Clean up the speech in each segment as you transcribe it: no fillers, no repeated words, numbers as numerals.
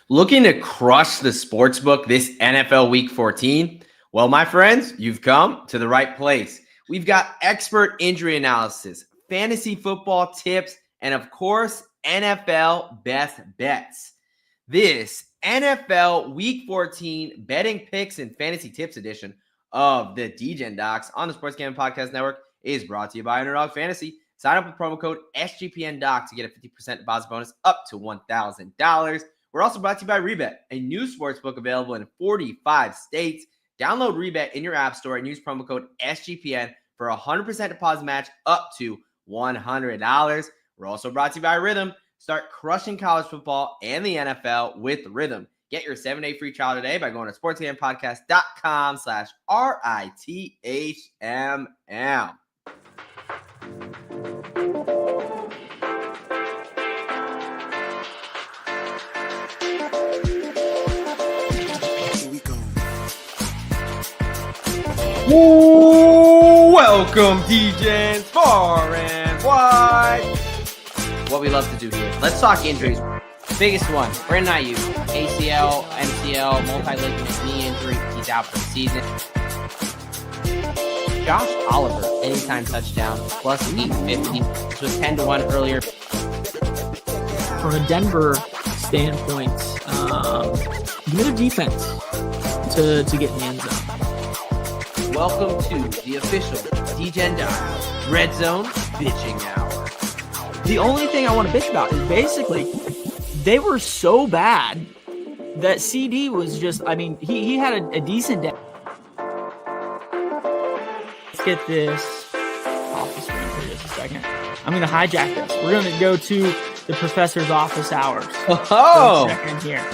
Looking to crush the sportsbook this NFL Week 14? Well, my friends, you've come to the right place. We've got expert injury analysis, fantasy football tips, and of course, NFL best bets. This NFL Week 14 betting picks and fantasy tips edition of the Degen Docs on the Sports Gambling Podcast Network is brought to you by Underdog Fantasy. Sign up with promo code SGPNDOC to get a 50% deposit bonus up to $1,000. We're also brought to you by Rebet, a new sportsbook available in 45 states. Download Rebet in your app store and use promo code SGPN for a 100% deposit match up to $100. We're also brought to you by Rhythm. Start crushing college football and the NFL with Rhythm. Get your 7-day free trial today by going to sportsgamepodcast.com/RITHMM. Welcome, DJs, far and wide. What we love to do here. Let's talk injuries. Biggest one, Brandon Ayuk, ACL, MCL, multi-ligament knee injury. He's out for the season. Josh Oliver, anytime touchdown, plus 850, which was 10-1 earlier. From a Denver standpoint, you need a defense to get in the end zone. Welcome to the official Degen Docs Red Zone Bitching Hour. The only thing I want to bitch about is basically they were so bad that CD was just, he had a decent day. Let's get this off the screen for just a second. I'm going to hijack this. We're going to go to the professor's office hours. Oh! For a second here.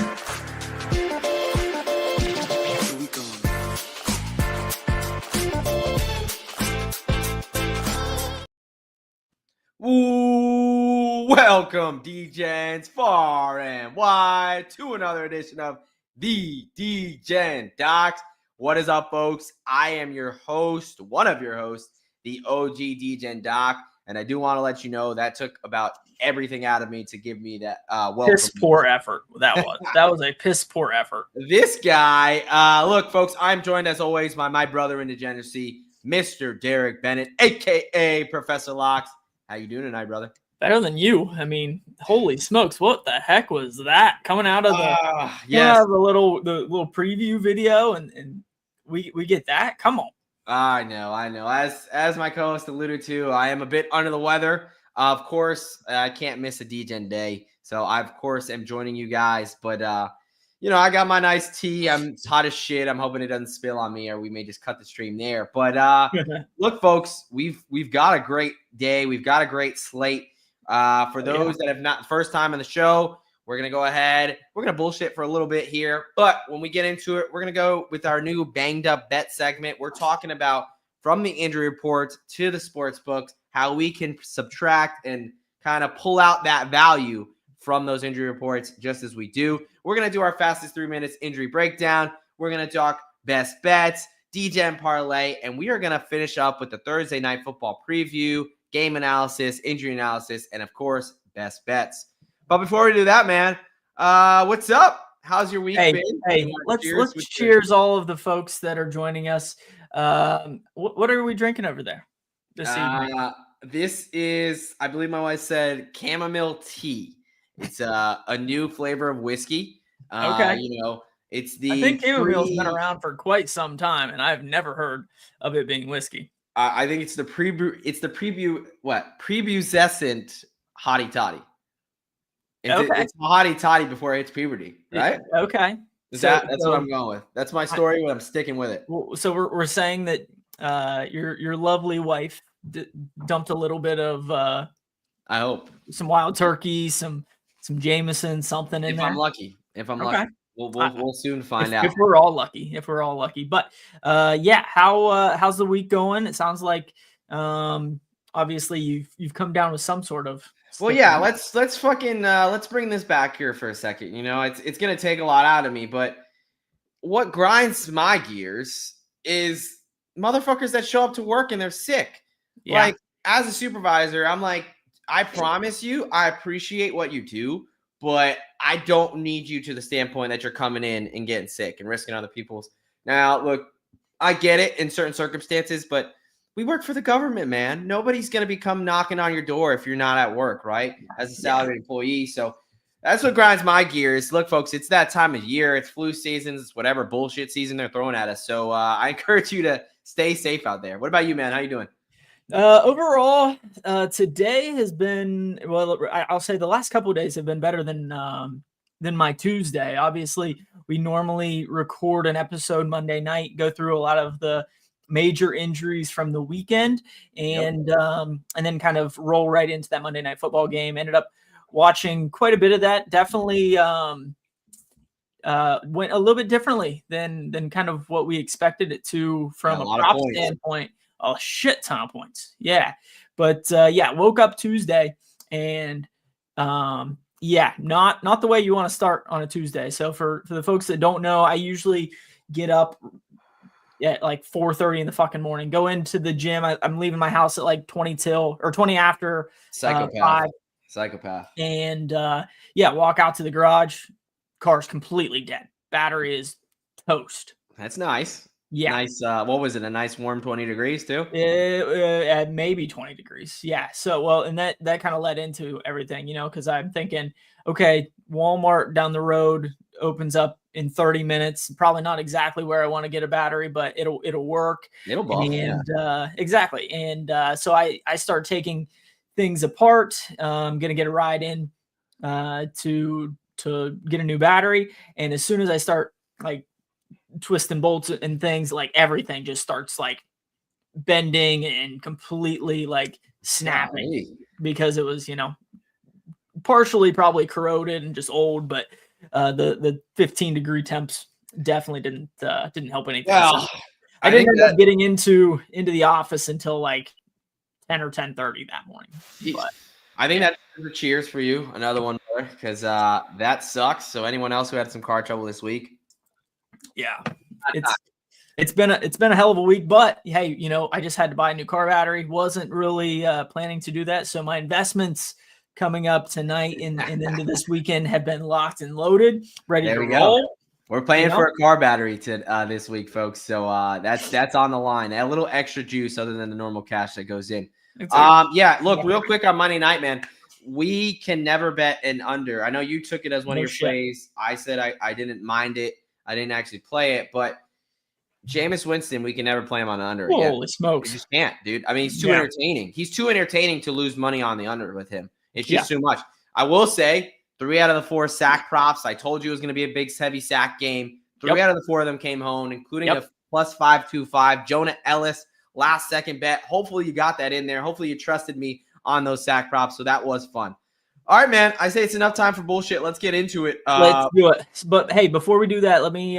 Welcome, DJs, far and wide, to another edition of the Degen Docs. What is up, folks? I am your host, one of your hosts, the OG Degen Doc, and I do want to let you know that took about everything out of me to give me that welcome. Piss poor effort. That was a piss poor effort. This guy, look, folks, I'm joined as always by my brother in degeneracy, Mr. Derek Bennett, aka Professor Locks. How you doing tonight, brother? Better than you. I mean, holy smokes! What the heck was that coming out of the little preview video, and we get that? Come on! I know. As my co-host alluded to, I am a bit under the weather. Of course, I can't miss a Degen day, so I of course am joining you guys. But I got my nice tea. I'm hot as shit. I'm hoping it doesn't spill on me, or we may just cut the stream there. But look, folks, we've got a great day. We've got a great slate. For those that have not first time on the show, we're going to go ahead. We're going to bullshit for a little bit here. But when we get into it, we're going to go with our new banged up bet segment. We're talking about from the injury reports to the sports books, how we can subtract and kind of pull out that value from those injury reports, just as we do. We're going to do our fastest 3 minutes injury breakdown. We're going to talk best bets, Degen Parlay, and we are going to finish up with the Thursday night football preview, game analysis, injury analysis, and of course, best bets. But before we do that, man, what's up? How's your week been? Hey, let's cheers all of the folks that are joining us. What are we drinking over there this evening? This is, I believe my wife said, chamomile tea. It's a new flavor of whiskey. Okay. It's the. I think chamomile's been around for quite some time, and I've never heard of it being whiskey. I think it's the prebuscescent hottie tottie. It's a hottie tottie before it hits puberty, right? Okay. That's what I'm going with. That's my story, but I'm sticking with it. So we're saying that your lovely wife dumped a little bit of I hope some wild turkey, some Jameson, something in there. If I'm lucky. We'll soon find out. If we're all lucky. But how's the week going? It sounds like obviously you've come down with some sort of. Well, yeah, let's bring this back here for a second. It's gonna take a lot out of me, but what grinds my gears is motherfuckers that show up to work and they're sick. Yeah. Like, as a supervisor, I'm like, I promise you, I appreciate what you do, but I don't need you to the standpoint that you're coming in and getting sick and risking other people's. Now, look, I get it in certain circumstances, but we work for the government, man. Nobody's going to be come knocking on your door if you're not at work, right? As a salaried employee. So that's what grinds my gears. Look, folks, it's that time of year. It's flu seasons. It's whatever bullshit season they're throwing at us. So I encourage you to stay safe out there. What about you, man? How you doing? Overall, today has been, well, I'll say the last couple of days have been better than my Tuesday. Obviously, we normally record an episode Monday night, go through a lot of the major injuries from the weekend, and then kind of roll right into that Monday Night Football game. Ended up watching quite a bit of that. Definitely went a little bit differently than kind of what we expected it to from a prop standpoint. A shit ton of points. Yeah. But woke up Tuesday and not the way you want to start on a Tuesday. So for the folks that don't know, I usually get up at like 4:30 in the fucking morning, go into the gym. I'm leaving my house at like 20 after. Psychopath. And walk out to the garage. Car's completely dead. Battery is toast. That's nice. Yeah. Nice. What was it? A nice warm 20 degrees too? Maybe 20 degrees. Yeah. So, well, and that kind of led into everything, because I'm thinking, okay, Walmart down the road opens up in 30 minutes. Probably not exactly where I want to get a battery, but it'll work. It'll buff. Exactly. And so I start taking things apart. I'm going to get a ride in to get a new battery. And as soon as I start like twisting bolts and things, like everything just starts like bending and completely like snapping because it was, partially probably corroded and just old, but the 15-degree temps definitely didn't help anything. Well, so I didn't end up getting into the office until like 10 or 10:30 that morning. But I think that's a cheers for you. Another one more, because that sucks. So anyone else who had some car trouble this week, yeah, it's been a hell of a week, but hey, I just had to buy a new car battery. Wasn't really planning to do that. So my investments coming up tonight and into this weekend have been locked and loaded, ready to roll. We're playing for a car battery this week, folks. So that's on the line. A little extra juice other than the normal cash that goes in. Look, real quick on Monday night, man. We can never bet an under. I know you took it as one of your plays. I said I didn't mind it. I didn't actually play it, but Jameis Winston, we can never play him on the under. Holy smokes. You just can't, dude. I mean, he's too entertaining. He's too entertaining to lose money on the under with him. It's just too much. I will say 3 out of the 4 sack props. I told you it was going to be a big, heavy sack game. 3 out of the 4 of them came home, including a plus 525. Jonah Ellis, last second bet. Hopefully you got that in there. Hopefully you trusted me on those sack props. So that was fun. All right, man. I say it's enough time for bullshit. Let's get into it. Let's do it. But hey, before we do that, let me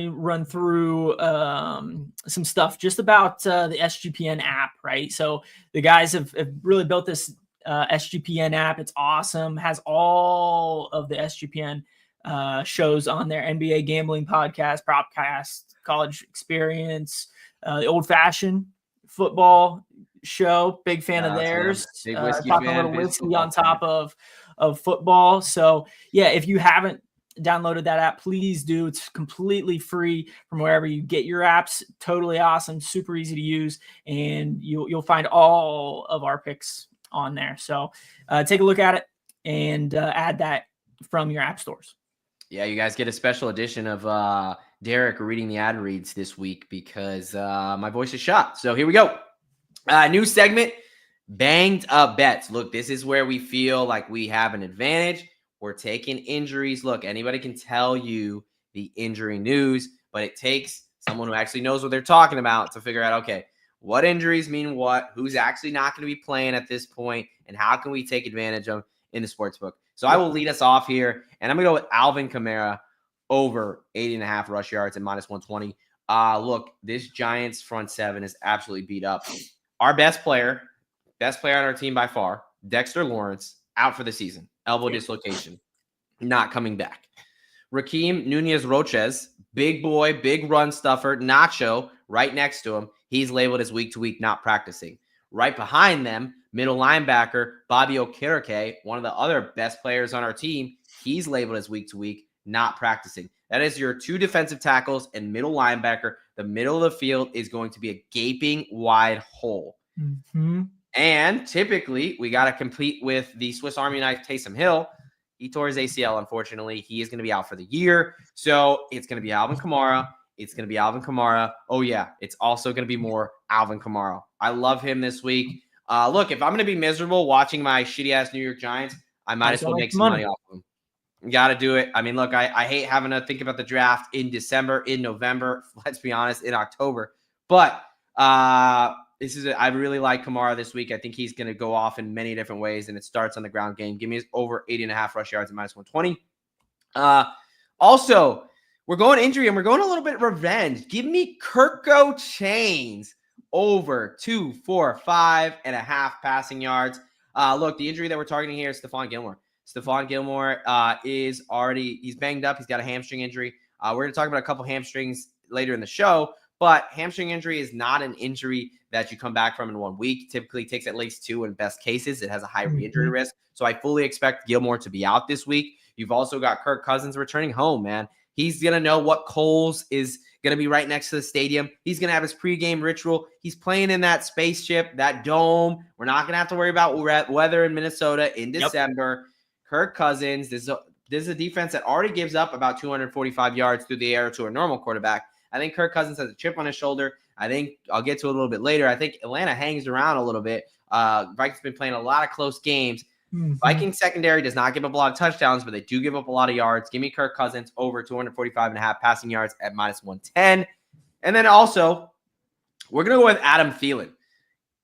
run through some stuff just about the SGPN app, right? So the guys have really built this SGPN app. It's awesome. Has all of the SGPN shows on there: NBA gambling podcast, Propcast, College Experience, the Old Fashioned Football show. Big fan of theirs. Big whiskey talking fan, a little whiskey on top of football. So yeah, if you haven't downloaded that app, please do. It's completely free from wherever you get your apps. Totally awesome, super easy to use, and you'll find all of our picks on there. So take a look at it and add that from your app stores. Yeah, you guys get a special edition of Derek reading the ad reads this week because my voice is shot. So here we go. New segment, banged up bets. Look, this is where we feel like we have an advantage. We're taking injuries. Look, anybody can tell you the injury news, but it takes someone who actually knows what they're talking about to figure out, okay, what injuries mean what, who's actually not going to be playing at this point, and how can we take advantage of in the sportsbook. So I will lead us off here, and I'm going to go with Alvin Kamara over 80.5 rush yards at minus 120. Look, this Giants front seven is absolutely beat up. Our best player on our team by far, Dexter Lawrence, out for the season. Elbow dislocation, not coming back. Raheem Nunez-Roches, big boy, big run stuffer, Nacho, right next to him. He's labeled as week-to-week, not practicing. Right behind them, middle linebacker, Bobby Okereke, one of the other best players on our team. he's labeled as week to week, not practicing. That is your 2 defensive tackles and middle linebacker. The middle of the field is going to be a gaping wide hole. Mm-hmm. And typically, we got to compete with the Swiss Army knife Taysom Hill. He tore his ACL, unfortunately. He is going to be out for the year. So it's going to be Alvin Kamara. It's going to be Alvin Kamara. Oh, yeah. It's also going to be more Alvin Kamara. I love him this week. Look, if I'm going to be miserable watching my shitty-ass New York Giants, I might as well make some money off of them. You got to do it. I mean, look, I hate having to think about the draft in December, in November, let's be honest, in October. But I really like Kamara this week. I think he's going to go off in many different ways, and it starts on the ground game. Give me over 80.5 rush yards at -120. Also, we're going injury, and we're going a little bit revenge. Give me Kirko Chains over 245.5 passing yards. Look, the injury that we're targeting here is Stephon Gilmore. Stephon Gilmore he's banged up. He's got a hamstring injury. We're going to talk about a couple hamstrings later in the show, but hamstring injury is not an injury that you come back from in 1 week. Typically takes at least 2 in best cases. It has a high re-injury risk. So I fully expect Gilmore to be out this week. You've also got Kirk Cousins returning home, man. He's going to know what Kohl's is going to be right next to the stadium. He's going to have his pregame ritual. He's playing in that spaceship, that dome. We're not going to have to worry about weather in Minnesota in December. Yep. Kirk Cousins, this is a defense that already gives up about 245 yards through the air to a normal quarterback. I think Kirk Cousins has a chip on his shoulder. I think I'll get to it a little bit later. I think Atlanta hangs around a little bit. Vikings been playing a lot of close games. Mm-hmm. Vikings secondary does not give up a lot of touchdowns, but they do give up a lot of yards. Give me Kirk Cousins over 245.5 passing yards at -110. And then also, we're going to go with Adam Thielen.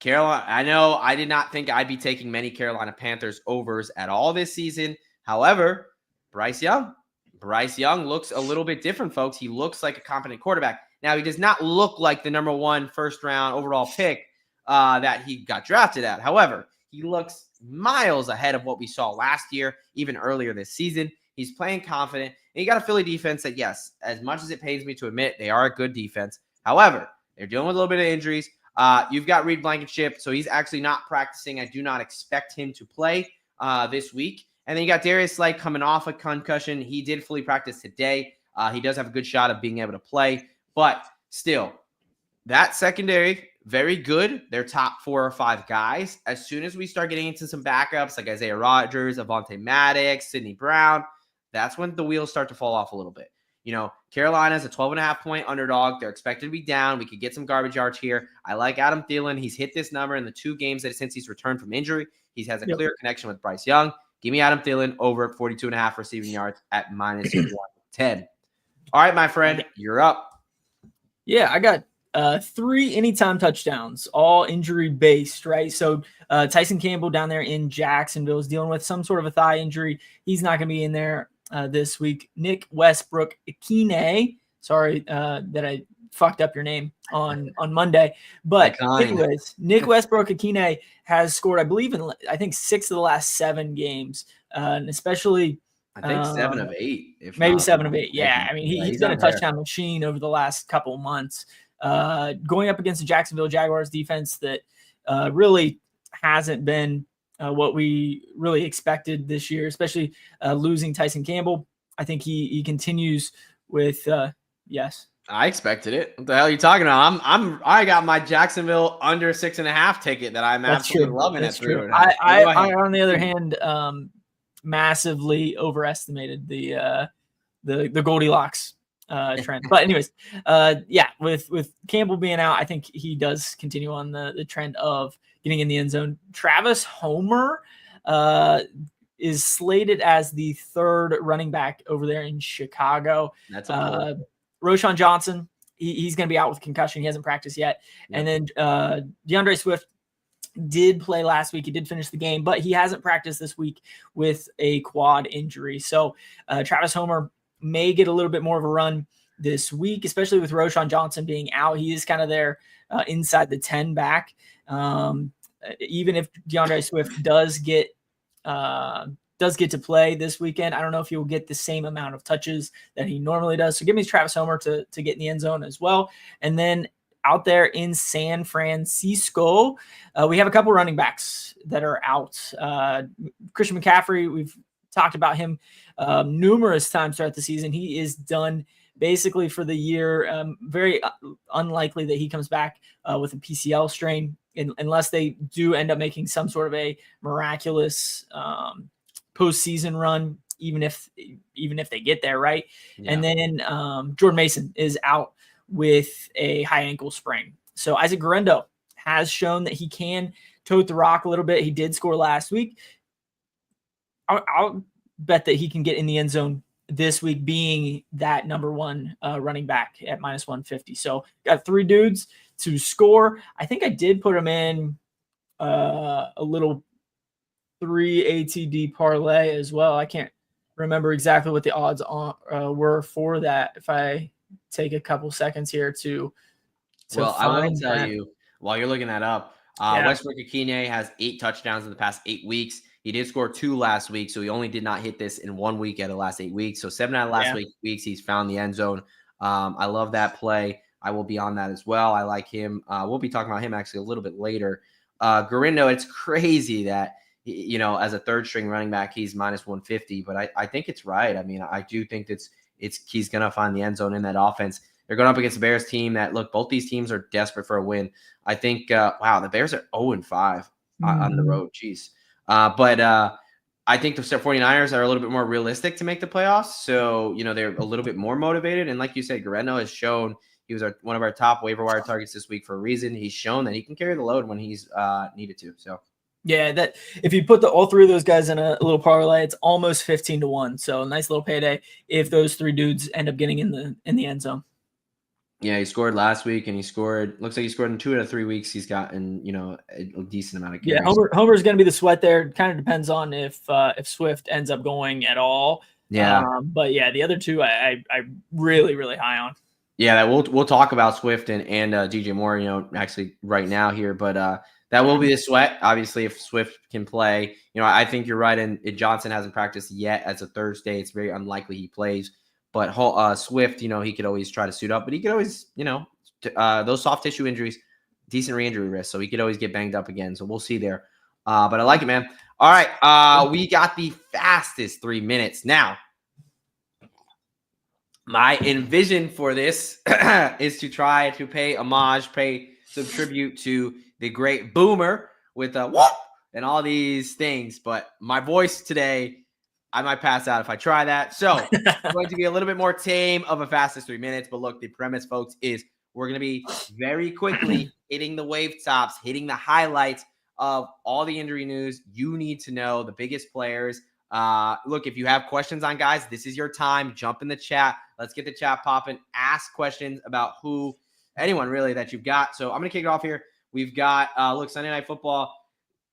Carolina, I know I did not think I'd be taking many Carolina Panthers overs at all this season. However, Bryce Young looks a little bit different, folks. He looks like a competent quarterback. Now, he does not look like the number 1 first-round overall pick that he got drafted at. However, he looks miles ahead of what we saw last year, even earlier this season. He's playing confident. And you got a Philly defense that, yes, as much as it pains me to admit, they are a good defense. However, they're dealing with a little bit of injuries. You've got Reed Blankenship, so he's actually not practicing. I do not expect him to play this week. And then you got Darius Slay coming off a concussion. He did fully practice today. He does have a good shot of being able to play. But still, that secondary, very good. They're top 4 or 5 guys. As soon as we start getting into some backups like Isaiah Rodgers, Avonte Maddox, Sidney Brown, that's when the wheels start to fall off a little bit. You know, Carolina's a 12.5-point underdog. They're expected to be down. We could get some garbage yards here. I like Adam Thielen. He's hit this number in the 2 games since he's returned from injury. He has a clear connection with Bryce Young. Give me Adam Thielen over 42.5 receiving yards at -110. All right, my friend, you're up. Yeah, I got 3 anytime touchdowns, all injury-based, right? So Tyson Campbell down there in Jacksonville is dealing with some sort of a thigh injury. He's not going to be in there this week. Nick Westbrook-Ikhine, sorry that I fucked up your name on Monday. But anyways, Nick Westbrook-Ikhine has scored, I think 6 of the last 7 games, and especially I think 7 of 8. Maybe 7 of 8. Yeah, I mean, he's been a touchdown machine over the last couple of months. Going up against the Jacksonville Jaguars defense that really hasn't been what we really expected this year, especially losing Tyson Campbell. I think he continues with yes. I expected it. What the hell are you talking about? I got my Jacksonville under 6.5 ticket that I'm absolutely loving. That's true. I on the other hand massively overestimated the Goldilocks trend. But anyways, with Campbell being out, I think he does continue on the trend of getting in the end zone. Travis Homer is slated as the 3rd running back over there in Chicago. That's a Roshan Johnson, he's going to be out with concussion. He hasn't practiced yet. Yep. And then DeAndre Swift did play last week. He did finish the game, but he hasn't practiced this week with a quad injury. So Travis Homer may get a little bit more of a run this week, especially with Roshan Johnson being out. He is kind of there inside the 10 back. Even if DeAndre Swift does get to play this weekend, I don't know if he'll get the same amount of touches that he normally does. So give me Travis Homer to get in the end zone as well. And then out there in San Francisco, we have a couple running backs that are out. Christian McCaffrey, we've talked about him numerous times throughout the season. He is done basically for the year. Very unlikely that he comes back with a PCL strain unless they do end up making some sort of a miraculous postseason run, even if they get there, right? Yeah. And then Jordan Mason is out with a high ankle sprain. So Isaac Guerrero has shown that he can tote the rock a little bit. He did score last week. I'll bet that he can get in the end zone this week, being that number one running back at -150. So got 3 dudes to score. I think I did put him in a little 3 ATD parlay as well. I can't remember exactly what the odds were for that. If I take a couple seconds here to well, I will tell you while you're looking that up. Westbrook-Ikhine has 8 touchdowns in the past 8 weeks. He did score 2 last week, so he only did not hit this in 1 week out of the last 8 weeks. So 7 out of the last 8 weeks, he's found the end zone. I love that play. I will be on that as well. I like him. We'll be talking about him actually a little bit later. Guerrero, it's crazy that, as a third string running back, he's -150, but I think it's right. I mean, I do think he's going to find the end zone in that offense. They're going up against the Bears team that, look, both these teams are desperate for a win. I think, the Bears are 0-5 on the road. Jeez. But I think the 49ers are a little bit more realistic to make the playoffs. So, they're a little bit more motivated. And like you said, Guerrero has shown he was one of our top waiver wire targets this week for a reason. He's shown that he can carry the load when he's needed to. So, yeah, that if you put all 3 of those guys in a little parlay, it's almost 15-1. So a nice little payday if those 3 dudes end up getting in the end zone. Yeah, he scored last week, and looks like he scored in 2 out of 3 weeks. He's gotten, a decent amount of carries. Yeah, Homer's going to be the sweat there. It kind of depends on if Swift ends up going at all. Yeah. But yeah, the other 2 I really, really high on. Yeah, we'll talk about Swift and DJ Moore, actually right now here, but that will be the sweat. Obviously, if Swift can play, I think you're right. And Johnson hasn't practiced yet as a Thursday. It's very unlikely he plays. But Swift, he could always try to suit up, but he could always, those soft tissue injuries, decent re-injury risk. So he could always get banged up again. So we'll see there. But I like it, man. All right. We got the fastest 3 minutes. Now, my envision for this is to try to pay homage, pay some tribute to the great Boomer with a whoop and all these things. But my voice today, I might pass out if I try that. So it's going to be a little bit more tame of a fastest 3 minutes. But look, the premise, folks, is we're going to be very quickly hitting the wave tops, hitting the highlights of all the injury news you need to know, the biggest players. Look, if you have questions on guys, this is your time. Jump in the chat. Let's get the chat popping. Ask questions about anyone really that you've got. So I'm going to kick it off here. We've got, Sunday Night Football.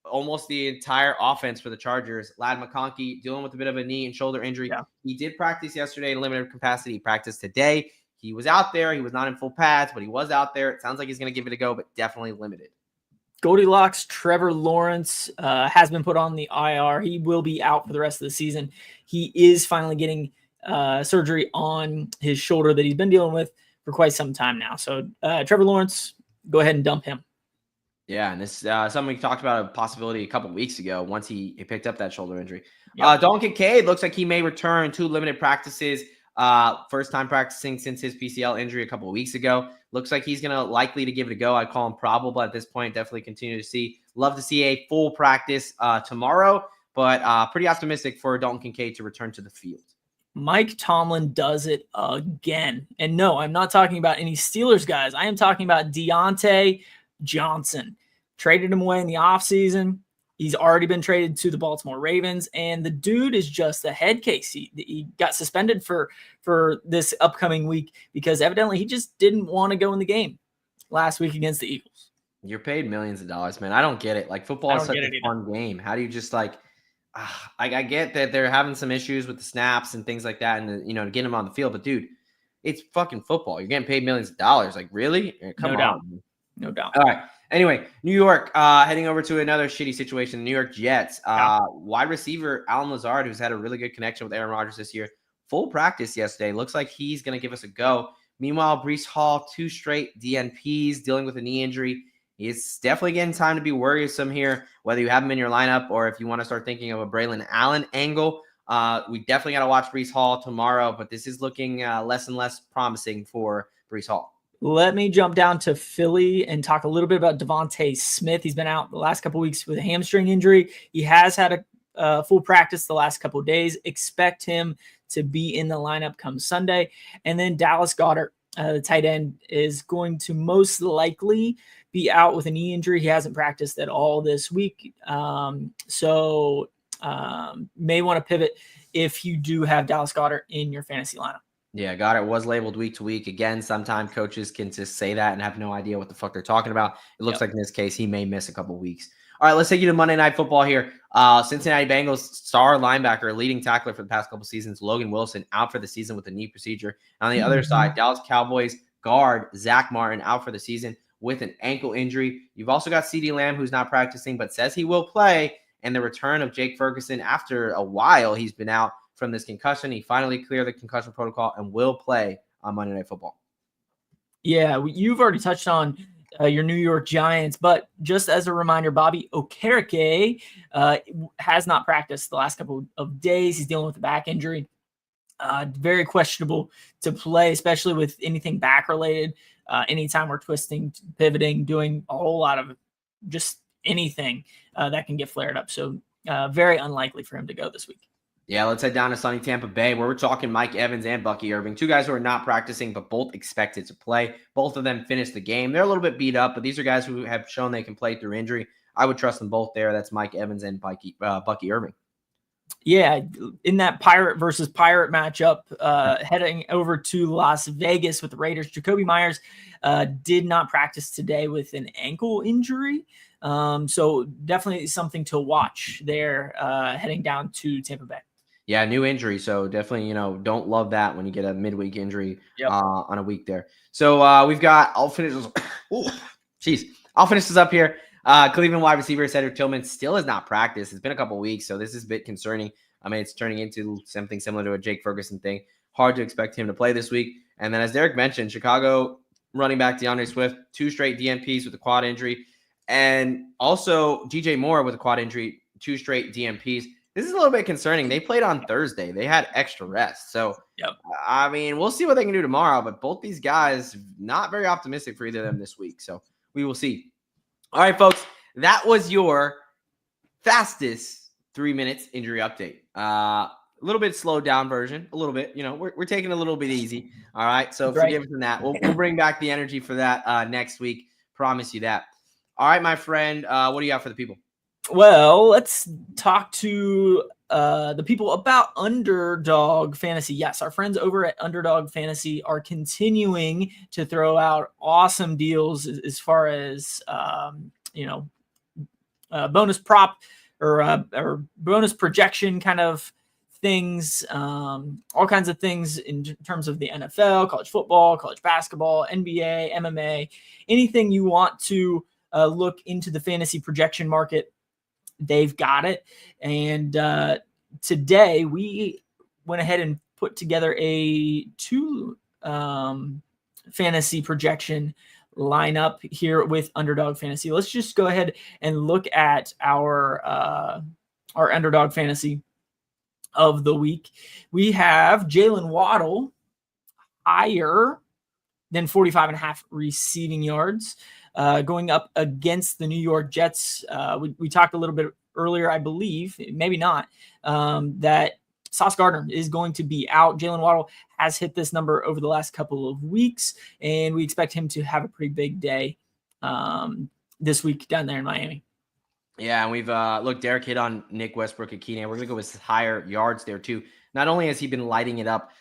Almost the entire offense for the Chargers. Ladd McConkey dealing with a bit of a knee and shoulder injury. Yeah. He did practice yesterday in limited capacity. He practiced today. He was out there. He was not in full pads, but he was out there. It sounds like he's going to give it a go, but definitely limited. Goldilocks, Trevor Lawrence has been put on the IR. He will be out for the rest of the season. He is finally getting surgery on his shoulder that he's been dealing with for quite some time now. So Trevor Lawrence, go ahead and dump him. Yeah, and this is something we talked about a possibility a couple weeks ago once he picked up that shoulder injury. Yep. Dalton Kincaid looks like he may return to limited practices. First time practicing since his PCL injury a couple of weeks ago. Looks like he's going to likely to give it a go. I'd call him probable at this point. Definitely continue to see. Love to see a full practice tomorrow, but pretty optimistic for Dalton Kincaid to return to the field. Mike Tomlin does it again. And no, I'm not talking about any Steelers guys. I am talking about Deontay Johnson. Traded him away in the offseason. He's already been traded to the Baltimore Ravens, and the dude is just a head case. He got suspended for this upcoming week because evidently he just didn't want to go in the game last week against the Eagles. You're paid millions of dollars, man. I don't get it. Like, football is such a fun game. How do you just I get that they're having some issues with the snaps and things like that, and to get him on the field, but dude, it's fucking football. You're getting paid millions of dollars. Like, really? Come on. No doubt. All right. Anyway, New York heading over to another shitty situation. The New York Jets. Wide receiver Alan Lazard, who's had a really good connection with Aaron Rodgers this year, full practice yesterday. Looks like he's going to give us a go. Meanwhile, Breece Hall, 2 straight DNPs, dealing with a knee injury. It's definitely getting time to be worrisome here, whether you have him in your lineup or if you want to start thinking of a Braylon Allen angle. We definitely got to watch Breece Hall tomorrow, but this is looking less and less promising for Breece Hall. Let me jump down to Philly and talk a little bit about Devontae Smith. He's been out the last couple of weeks with a hamstring injury. He has had a full practice the last couple of days. Expect him to be in the lineup come Sunday. And then Dallas Goedert, the tight end, is going to most likely be out with a knee injury. He hasn't practiced at all this week. So may want to pivot if you do have Dallas Goedert in your fantasy lineup. Yeah, Goddard was labeled week to week. Again, sometimes coaches can just say that and have no idea what the fuck they're talking about. It looks like in this case, he may miss a couple weeks. All right, let's take you to Monday Night Football here. Cincinnati Bengals star linebacker, leading tackler for the past couple seasons, Logan Wilson, out for the season with a knee procedure. On the other side, Dallas Cowboys guard Zach Martin out for the season with an ankle injury. You've also got CeeDee Lamb, who's not practicing, but says he will play. And the return of Jake Ferguson after a while he's been out from this concussion. He finally cleared the concussion protocol and will play on Monday Night Football. Yeah, you've already touched on your New York Giants, but just as a reminder, Bobby Okereke has not practiced the last couple of days. He's dealing with a back injury. Very questionable to play, especially with anything back related. Anytime we're twisting, pivoting, doing a whole lot of just anything that can get flared up. So very unlikely for him to go this week. Yeah, let's head down to sunny Tampa Bay, where we're talking Mike Evans and Bucky Irving, two guys who are not practicing, but both expected to play. Both of them finished the game. They're a little bit beat up, but these are guys who have shown they can play through injury. I would trust them both there. That's Mike Evans and Bucky Irving. Yeah, in that Pirate versus Pirate matchup, heading over to Las Vegas with the Raiders, Jacoby Myers did not practice today with an ankle injury. So definitely something to watch there heading down to Tampa Bay. Yeah, new injury. So definitely, don't love that when you get a midweek injury on a week there. So we've got, I'll finish this up here. Cleveland wide receiver Cedric Tillman still has not practiced. It's been a couple weeks, so this is a bit concerning. I mean, it's turning into something similar to a Jake Ferguson thing. Hard to expect him to play this week. And then as Derek mentioned, Chicago running back DeAndre Swift, 2 straight DNPs with a quad injury. And also DJ Moore with a quad injury, 2 straight DNPs. This is a little bit concerning. They played on Thursday. They had extra rest. So, I mean, we'll see what they can do tomorrow. But both these guys, not very optimistic for either of them this week. So we will see. All right, folks, that was your fastest 3 minutes injury update. A little bit slowed down version, a little bit. We're taking a little bit easy. All right, so forgive us on that. We'll bring back the energy for that next week. Promise you that. All right, my friend, what do you got for the people? Well, let's talk to the people about Underdog Fantasy. Yes, our friends over at Underdog Fantasy are continuing to throw out awesome deals as far as bonus prop or bonus projection kind of things, all kinds of things in terms of the NFL, college football, college basketball, NBA, MMA, anything you want to look into the fantasy projection market. They've got it. And today we went ahead and put together a 2 fantasy projection lineup here with Underdog Fantasy. Let's just go ahead and look at our Underdog Fantasy of the week. We have Jalen Waddle higher than 45.5 receiving yards. Going up against the New York Jets. We talked a little bit earlier, I believe, maybe not, that Sauce Gardner is going to be out. Jalen Waddle has hit this number over the last couple of weeks, and we expect him to have a pretty big day this week down there in Miami. Yeah, and we've look, Derek hit on Nick Westbrook-Ikhine. We're going to go with higher yards there too. Not only has he been lighting it up,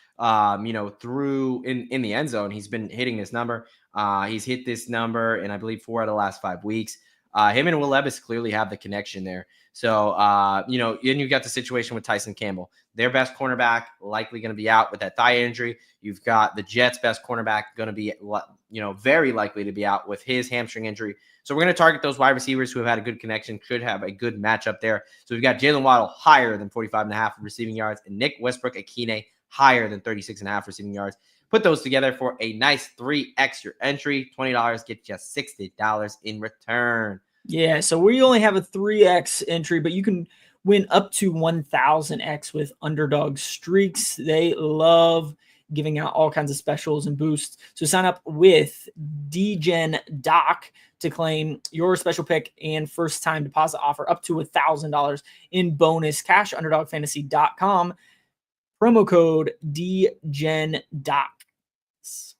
through in the end zone, he's been hitting this number. He's hit this number in, I believe, 4 out of the last 5 weeks. Him and Will Levis clearly have the connection there. So, and you've got the situation with Tyson Campbell. Their best cornerback likely going to be out with that thigh injury. You've got the Jets' best cornerback going to be, very likely to be out with his hamstring injury. So we're going to target those wide receivers who have had a good connection, could have a good matchup there. So we've got Jalen Waddle higher than 45.5 receiving yards and Nick Westbrook-Ikhine higher than 36.5 receiving yards. Put those together for a nice 3x your entry. $20 gets you $60 in return. Yeah, so we only have a 3x entry, but you can win up to 1000x with underdog streaks. They love giving out all kinds of specials and boosts. So sign up with Degen Doc to claim your special pick and first time deposit offer up to $1,000 in bonus cash. Underdogfantasy.com. Promo code Degen Docs.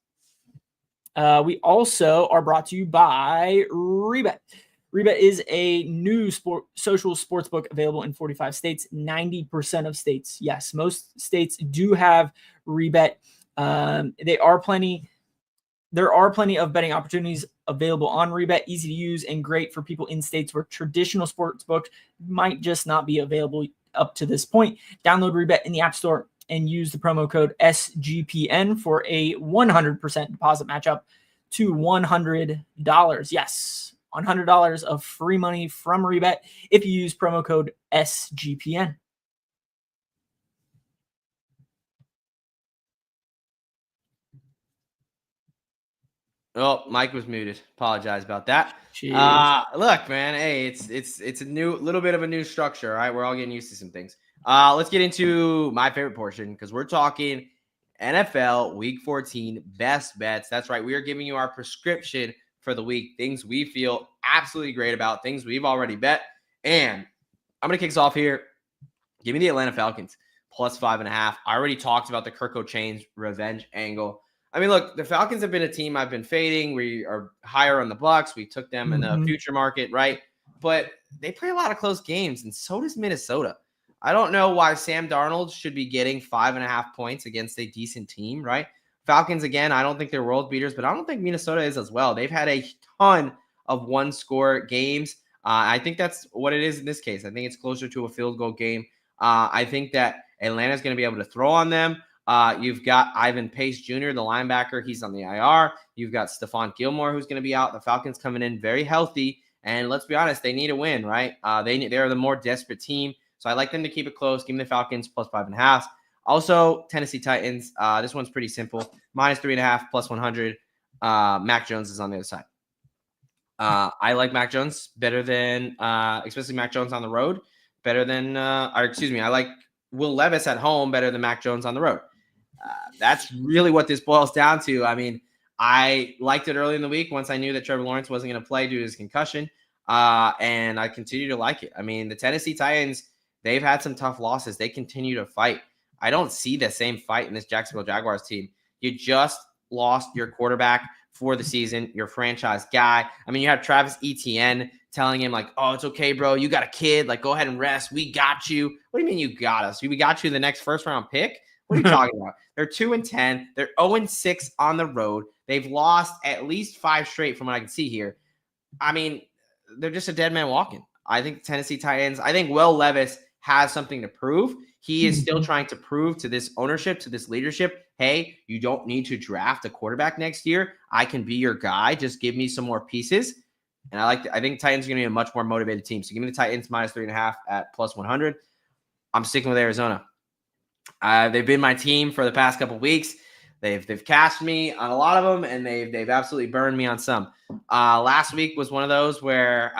We also are brought to you by Rebet. Rebet is a new social sports book available in 45 states, 90% of states. Yes, most states do have Rebet. There are plenty of betting opportunities available on Rebet, easy to use and great for people in states where traditional sports book might just not be available up to this point. Download Rebet in the App Store and use the promo code SGPN for a 100% deposit matchup to $100. Yes, $100 of free money from Rebet if you use promo code SGPN. Oh, Mike was muted. Apologize about that. Look, man. Hey, it's a little bit of a new structure. All right, we're all getting used to some things. Let's get into my favorite portion because we're talking NFL Week 14 best bets. That's right. We are giving you our prescription for the week, things we feel absolutely great about, things we've already bet. And I'm going to kick us off here. Give me the Atlanta Falcons plus 5.5. I already talked about the Kirk Cousins revenge angle. I mean, look, the Falcons have been a team I've been fading. We are higher on the Bucs. We took them in the future market, right? But they play a lot of close games, and so does Minnesota. I don't know why Sam Darnold should be getting 5.5 points against a decent team, right? Falcons, again, I don't think they're world beaters, but I don't think Minnesota is as well. They've had a ton of one-score games. I think that's what it is in this case. I think it's closer to a field goal game. I think that Atlanta's going to be able to throw on them. You've got Ivan Pace Jr., the linebacker. He's on the IR. You've got Stephon Gilmore, who's going to be out. The Falcons coming in very healthy. And let's be honest, they need a win, right? They're the more desperate team. So I like them to keep it close. Give me the Falcons plus 5.5. Also, Tennessee Titans. This one's pretty simple. Minus 3.5, plus 100. Mac Jones is on the other side. I like Mac Jones better than, especially Mac Jones on the road, better than, I like Will Levis at home better than Mac Jones on the road. That's really what this boils down to. I mean, I liked it early in the week once I knew that Trevor Lawrence wasn't going to play due to his concussion, and I continue to like it. I mean, the Tennessee Titans, they've had some tough losses. They continue to fight. I don't see the same fight in this Jacksonville Jaguars team. You just lost your quarterback for the season, your franchise guy. I mean, you have Travis Etienne telling him like, oh, it's okay, bro. You got a kid. Like, go ahead and rest. We got you. What do you mean you got us? We got you the next first-round pick? What are you talking about? They're 2-10. They're 0-6 on the road. They've lost at least 5 straight from what I can see here. I mean, they're just a dead man walking. I think Tennessee Titans, I think Will Levis has something to prove. He is still trying to prove to this ownership, to this leadership, hey, you don't need to draft a quarterback next year. I can be your guy. Just give me some more pieces. And I think Titans are going to be a much more motivated team. So give me the Titans minus 3.5 at plus 100. I'm sticking with Arizona. They've been my team for the past couple of weeks. They've cashed me on a lot of them, and they've absolutely burned me on some. Last week was one of those where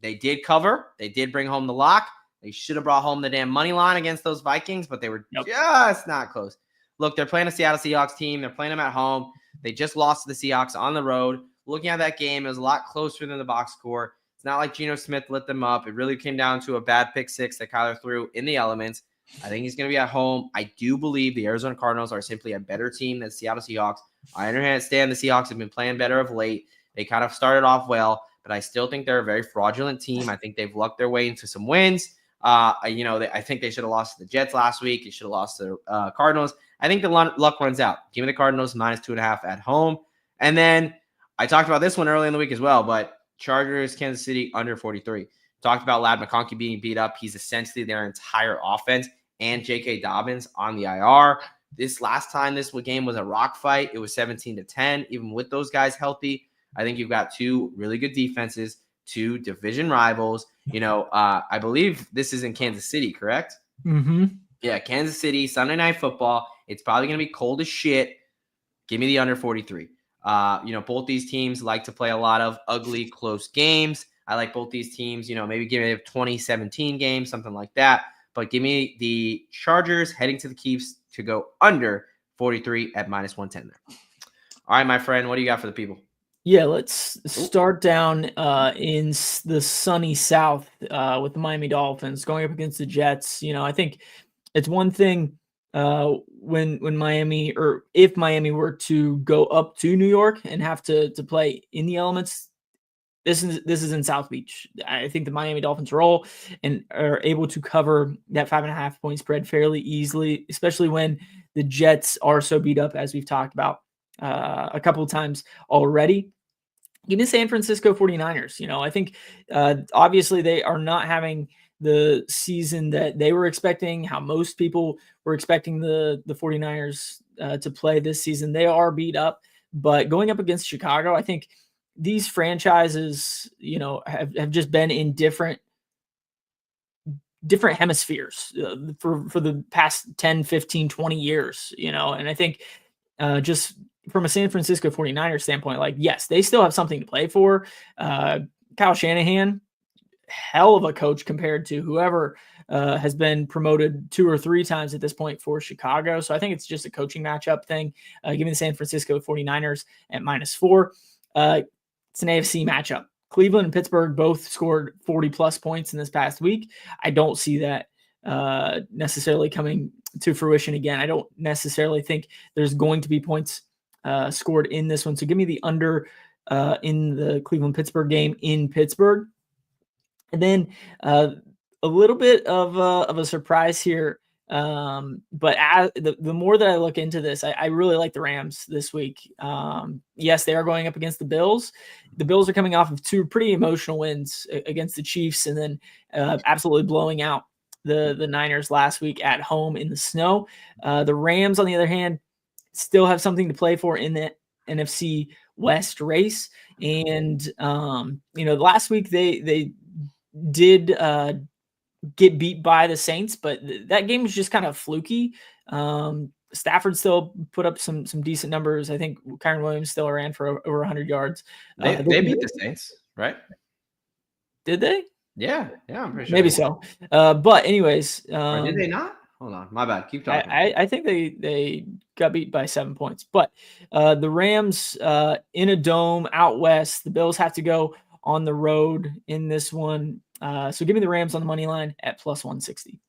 they did cover. They did bring home the lock. They should have brought home the damn money line against those Vikings, but they were just not close. Look, they're playing a Seattle Seahawks team. They're playing them at home. They just lost to the Seahawks on the road. Looking at that game, it was a lot closer than the box score. It's not like Geno Smith lit them up. It really came down to a bad pick six that Kyler threw in the elements. I think he's going to be at home. I do believe the Arizona Cardinals are simply a better team than the Seattle Seahawks. I understand the Seahawks have been playing better of late. They kind of started off well, but I still think they're a very fraudulent team. I think they've lucked their way into some wins. I think they should have lost to the Jets last week. They should have lost to the Cardinals. I think the luck runs out. Give me the Cardinals minus 2.5 at home. And then I talked about this one early in the week as well, but Chargers, Kansas City under 43. Talked about Ladd McConkey being beat up. He's essentially their entire offense, and J.K. Dobbins on the IR. This last time this game was a rock fight, it was 17-10. Even with those guys healthy, I think you've got two really good defenses, two division rivals. I believe this is in Kansas City, correct? Mm-hmm. Yeah, Kansas City, Sunday Night Football. It's probably going to be cold as shit. Give me the under 43. Both these teams like to play a lot of ugly, close games. I like both these teams. Maybe give me a 2017 game, something like that. But give me the Chargers heading to the Chiefs to go under 43 at -110 there. All right, my friend, what do you got for the people? Yeah, let's start down in the sunny South with the Miami Dolphins going up against the Jets. I think it's one thing when Miami, or if Miami were to go up to New York and have to play in the elements. This is in South Beach. I think the Miami Dolphins roll and are able to cover that 5.5 point spread fairly easily, especially when the Jets are so beat up, as we've talked about a couple of times already. Give me San Francisco 49ers. I think obviously they are not having the season that they were expecting, how most people were expecting the 49ers to play this season. They are beat up, but going up against Chicago, I think these franchises, have just been in different hemispheres for the past 10, 15, 20 years, and I think just from a San Francisco 49ers standpoint, like, yes, they still have something to play for. Kyle Shanahan, hell of a coach compared to whoever has been promoted 2 or 3 times at this point for Chicago. So I think it's just a coaching matchup thing. Give me the San Francisco 49ers at -4. It's an AFC matchup. Cleveland and Pittsburgh both scored 40-plus points in this past week. I don't see that necessarily coming to fruition again. I don't necessarily think there's going to be points scored in this one. So give me the under in the Cleveland-Pittsburgh game in Pittsburgh. And then a little bit of a surprise here. But the more that I look into this, I really like the Rams this week. Yes, they are going up against the Bills. The Bills are coming off of 2 pretty emotional wins against the Chiefs and then absolutely blowing out the Niners last week at home in the snow. The Rams, on the other hand, still have something to play for in the NFC West race. And, last week they did get beat by the Saints, but that game was just kind of fluky. Stafford still put up some decent numbers. I think Kyren Williams still ran for over 100 yards. They beat the Saints, right? Did they? Yeah, I'm pretty sure. Maybe so. But anyways, or did they not? Hold on, my bad. Keep talking. I think they got beat by 7 points. But the Rams in a dome out west. The Bills have to go on the road in this one. So give me the Rams on the money line at +160.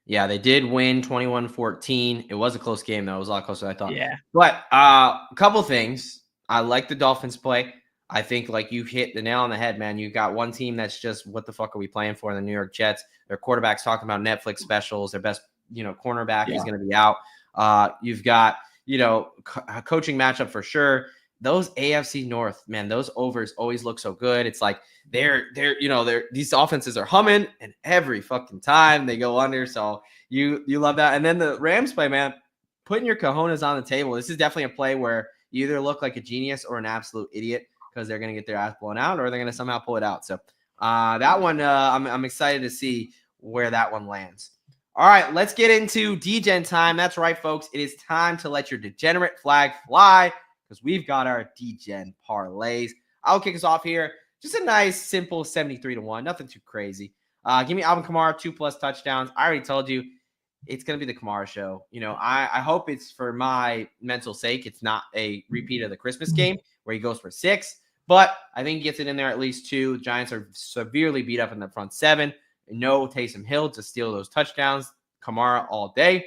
Yeah, they did win 21-14. It was a close game, though. It was a lot closer than I thought. Yeah. But a couple things. I like the Dolphins play. I think, like, you hit the nail on the head, man. You got one team that's just, what the fuck are we playing for in the New York Jets? Their quarterback's talking about Netflix specials. Their best, cornerback is going to be out. You've got, a coaching matchup for sure. Those AFC North, man, those overs always look so good. It's like these offenses are humming, and every fucking time they go under. So you love that. And then the Rams play, man, putting your cojones on the table. This is definitely a play where you either look like a genius or an absolute idiot, because they're going to get their ass blown out, or they're going to somehow pull it out. So that one, I'm excited to see where that one lands. All right, let's get into Degen time. That's right, folks. It is time to let your degenerate flag fly, because we've got our Degen parlays. I'll kick us off here. Just a nice, simple 73-1. Nothing too crazy. Give me Alvin Kamara, 2+ touchdowns. I already told you it's going to be the Kamara show. I hope it's for my mental sake. It's not a repeat of the Christmas game where he goes for 6. But I think he gets it in there at least 2. The Giants are severely beat up in the front 7. No Taysom Hill to steal those touchdowns. Kamara all day.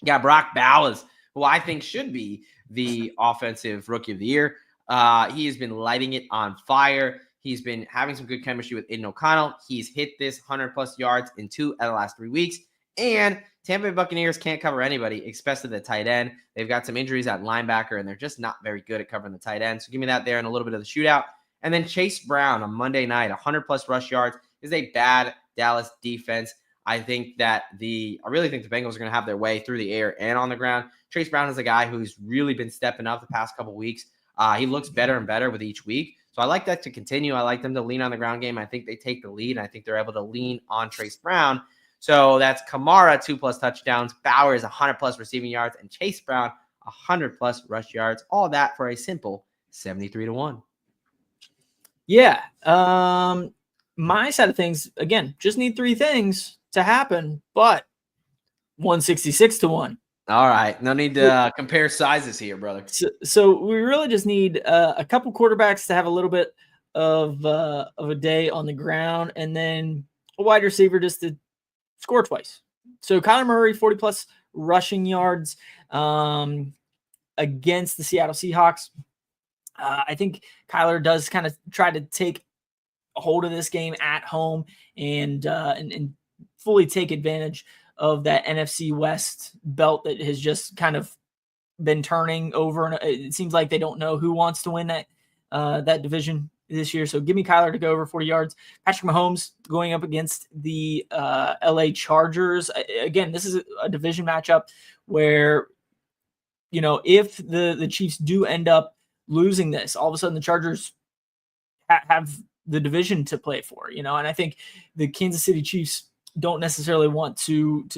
You got Brock Bowers, who I think should be the offensive rookie of the year. He has been lighting it on fire. He's been having some good chemistry with Aiden O'Connell. He's hit this 100+ yards in 2 out of the last 3 weeks. And Tampa Bay Buccaneers can't cover anybody, especially the tight end. They've got some injuries at linebacker, and they're just not very good at covering the tight end. So give me that there and a little bit of the shootout. And then Chase Brown on Monday night, 100+ rush yards, is a bad Dallas defense. I really think the Bengals are going to have their way through the air and on the ground. Chase Brown is a guy who's really been stepping up the past couple weeks. He looks better and better with each week. So I like that to continue. I like them to lean on the ground game. I think they take the lead, and I think they're able to lean on Chase Brown. So that's Kamara, 2+ touchdowns, Bowers, 100+ receiving yards, and Chase Brown, 100+ rush yards. All that for a simple 73-1. Yeah. my side of things, again, just need 3 things to happen, but 166-1. All right. No need to compare sizes here, brother. So we really just need a couple quarterbacks to have a little bit of a day on the ground, and then a wide receiver just to score twice. So Kyler Murray, 40+ rushing yards against the Seattle Seahawks. I think Kyler does kind of try to take a hold of this game at home and fully take advantage of that NFC West belt that has just kind of been turning over. And it seems like they don't know who wants to win that division this year. So give me Kyler to go over 40 yards. Patrick Mahomes going up against the LA Chargers. Again, this is a division matchup where, if the Chiefs do end up losing this, all of a sudden the Chargers have the division to play for, and I think the Kansas City Chiefs don't necessarily want to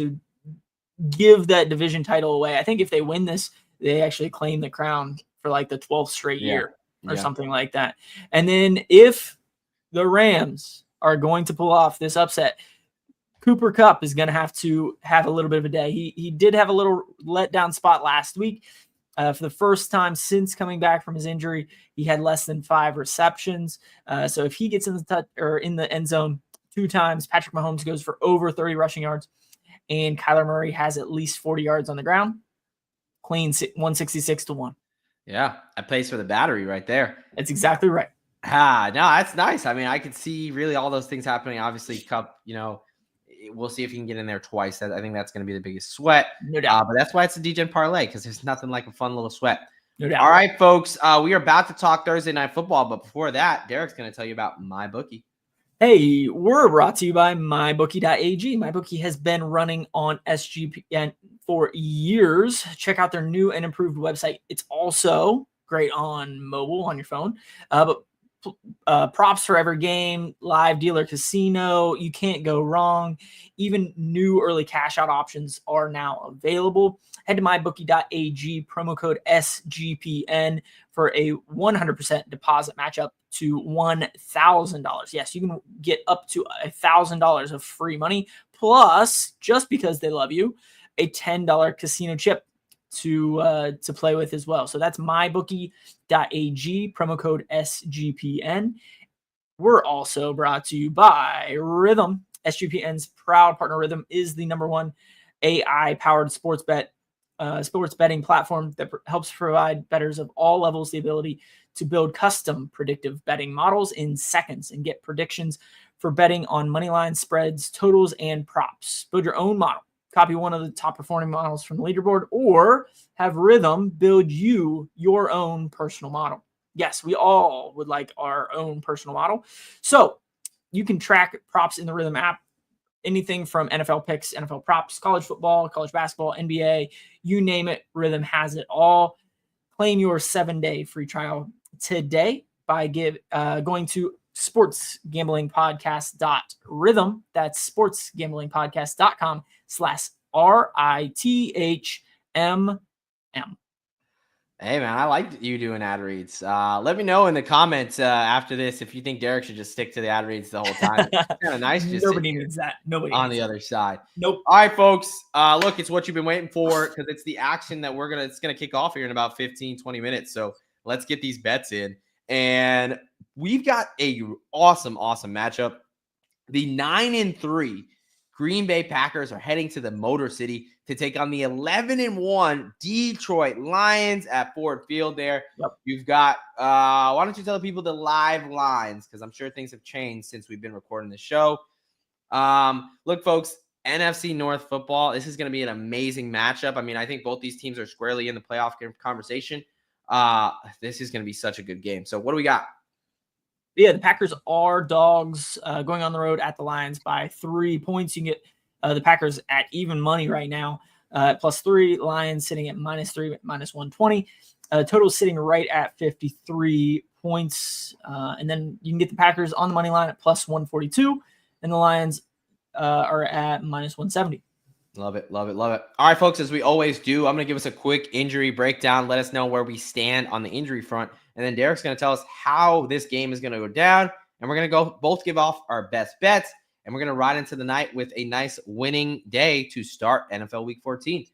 give that division title away. I think if they win this, they actually claim the crown for like the 12th straight year or something like that. And then if the Rams are going to pull off this upset, Cooper Kupp is going to have a little bit of a day. He did have a little letdown spot last week. For the first time since coming back from his injury, he had less than 5 receptions. So if he gets in the end zone 2 times, Patrick Mahomes goes for over 30 rushing yards, and Kyler Murray has at least 40 yards on the ground. Clean 166-1. Yeah, I plays for the battery right there. That's exactly right. No, that's nice. I mean, I could see really all those things happening. Obviously, Kupp, we'll see if he can get in there twice. I think that's going to be the biggest sweat. No doubt. But that's why it's a Degen Parlay, because there's nothing like a fun little sweat. No doubt. All right, folks, we are about to talk Thursday Night Football, but before that, Derek's going to tell you about MyBookie. Hey, we're brought to you by MyBookie.ag. MyBookie has been running on SGPN for years. Check out their new and improved website. It's also great on mobile, on your phone. But props for every game, live dealer casino, you can't go wrong. Even new early cash out options are now available. Head to mybookie.ag, promo code SGPN for a 100% deposit match up to $1,000. Yes, you can get up to $1,000 of free money, plus, just because they love you, a $10 casino chip to play with as well. So that's mybookie.ag, promo code SGPN. We're also brought to you by Rhythm. SGPN's proud partner. Rhythm is the #1 AI-powered sports betting platform that helps provide bettors of all levels the ability to build custom predictive betting models in seconds and get predictions for betting on money lines, spreads, totals, and props. Build your own model. Copy one of the top performing models from the leaderboard, or have Rhythm build you your own personal model. Yes, we all would like our own personal model. So you can track props in the Rhythm app. Anything from NFL picks, NFL props, college football, college basketball, NBA, you name it, Rhythm has it all. Claim your 7-day free trial today by going to sportsgamblingpodcast.rhythm. That's sportsgamblingpodcast.com/RITHMM. Hey, man, I like you doing ad reads. Let me know in the comments after this if you think Derek should just stick to the ad reads the whole time. It's kind of nice. Nobody needs that. Nobody on needs the that. other side. Nope. All right, folks. Look, it's what you've been waiting for, because it's the action that it's going to kick off here in about 15, 20 minutes. So let's get these bets in. And we've got a awesome matchup. The 9-3 Green Bay Packers are heading to the Motor City to take on the 11-1 Detroit Lions at Ford Field there. Yep. You've got, why don't you tell people the live lines? Because I'm sure things have changed since we've been recording the show. Look, folks, NFC North football, this is going to be an amazing matchup. I mean, I think both these teams are squarely in the playoff conversation. This is going to be such a good game. So what do we got? Yeah, the Packers are dogs going on the road at the Lions by 3 points. You can get the Packers at even money right now, +3. Lions sitting at -3 at -120. Total sitting right at 53 points. And then you can get the Packers on the money line at +142, and the Lions are at -170. Love it. All right, folks, as we always do, I'm going to give us a quick injury breakdown. Let us know where we stand on the injury front. And then Derek's going to tell us how this game is going to go down. and we're going to go both give off our best bets, and we're going to ride into the night with a nice winning day to start NFL Week 14.